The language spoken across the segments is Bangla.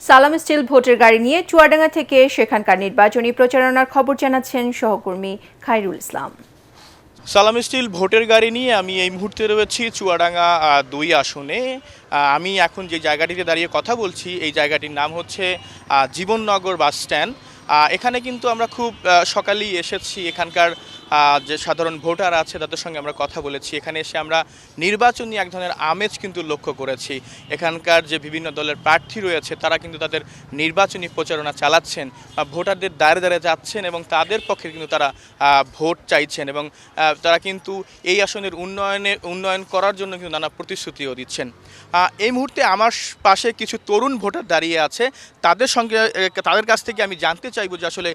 সালাম স্টিল ভোটের গাড়ি নিয়ে চুয়াডাঙ্গা থেকে সেখানকার নির্বাচনী প্রচারণার খবর জানাচ্ছেন সহকর্মী খায়রুল ইসলাম। সালাম স্টিল ভোটের গাড়ি নিয়ে আমি এই মুহূর্তে রয়েছি চুয়াডাঙ্গা ২ আসনে। আমি এখন যে জায়গাটিতে দাঁড়িয়ে কথা বলছি এই জায়গাটির নাম হচ্ছে জীবননগর বাস স্ট্যান্ড। এখানে কিন্তু আমরা খুব সকালেই এসেছি। এখানকার যে সাধারণ ভোটার আছে তাদের সঙ্গে আমরা কথা বলেছি। এখানে এসে আমরা নির্বাচনী এক ধরনের আমেজ কিন্তু লক্ষ্য করেছি। এখানকার যে বিভিন্ন দলের প্রার্থী রয়েছে তারা কিন্তু তাদের নির্বাচনী প্রচারণা চালাচ্ছেন, ভোটারদের দ্বারে দ্বারে যাচ্ছেন এবং তাদের পক্ষে কিন্তু তারা ভোট চাইছেন এবং তারা কিন্তু এই আসনের উন্নয়ন করার জন্য কিন্তু নানা প্রতিশ্রুতিও দিচ্ছেন। এই মুহূর্তে আমার পাশে কিছু তরুণ ভোটার দাঁড়িয়ে আছে। তাদের কাছ থেকে আমি জানতে চাইব যে আসলে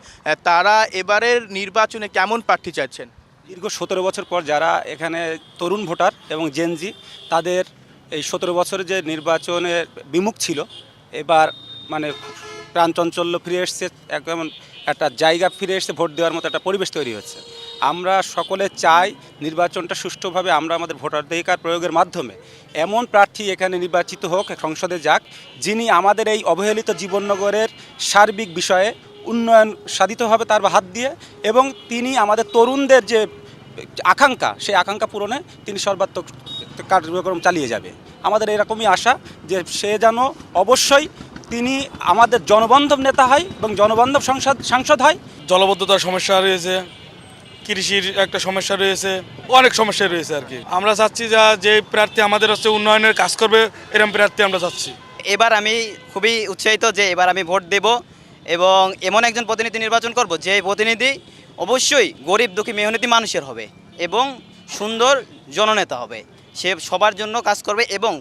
তারা এবারের নির্বাচনে কেমন প্রার্থী চাইছেন। দীর্ঘ ১৭ বছর পর যারা এখানে তরুণ ভোটার এবং জেনজি, তাদের এই ১৭ বছরে যে নির্বাচনে বিমুখ ছিল, এবার মানে প্রাণচঞ্চল্য ফিরে এসছে, একদম একটা জায়গা ফিরে এসছে, ভোট দেওয়ার মতো একটা পরিবেশ তৈরি হচ্ছে। আমরা সকলে চাই নির্বাচনটা সুষ্ঠুভাবে আমরা আমাদের ভোটাধিকার প্রয়োগের মাধ্যমে এমন প্রার্থী এখানে নির্বাচিত হোক, সংসদে যাক, যিনি আমাদের এই অবহেলিত জীবননগরের সার্বিক বিষয়ে উন্নয়ন সাধিত হবে তার হাত দিয়ে, এবং তিনি আমাদের তরুণদের যে আকাঙ্ক্ষা, সেই আকাঙ্ক্ষা পূরণে তিনি সর্বাত্মক কার্যক্রম চালিয়ে যাবে। আমাদের এরকমই আশা যে সে যেন অবশ্যই তিনি আমাদের জনবান্ধব নেতা হয় এবং জনবান্ধব সাংসদ হয়। জলবদ্ধতার সমস্যা রয়েছে, কৃষির একটা সমস্যা রয়েছে, অনেক সমস্যা রয়েছে আর কি। আমরা চাচ্ছি যে প্রার্থী আমাদের হচ্ছে উন্নয়নের কাজ করবে, এরকম প্রার্থী আমরা চাচ্ছি। এবার আমি খুবই উৎসাহিত যে এবার আমি ভোট দেব এবং এমন একজন প্রতিনিধি নির্বাচন করব যে প্রতিনিধি অবশ্যই গরিব দুঃখী মেহনতি মানুষের হবে এবং সুন্দর জননেতা হবে। সে সবার জন্য কাজ করবে এবং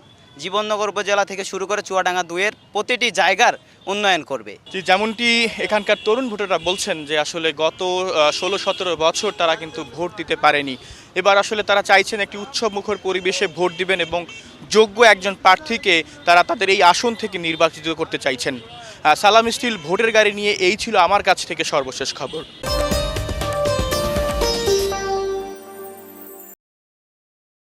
জীবননগর উপজেলা থেকে শুরু করে চুয়াডাঙ্গা ২-এর প্রতিটি জায়গার উন্নয়ন করবে। যেমনটি এখানকার তরুণ ভোটাররা বলছেন যে আসলে গত ১৬-১৭ বছর তারা কিন্তু ভোট দিতে পারেনি। এবার আসলে তারা চাইছেন একটি উৎসবমুখর পরিবেশে ভোট দিবেন এবং যোগ্য একজন প্রার্থীকে তারা তাদের এই আসন থেকে নির্বাচিত করতে চাইছেন। সালাম স্টিল ভোটের গাড়ি নিয়ে এই ছিল আমার কাছ থেকে সর্বশেষ খবর।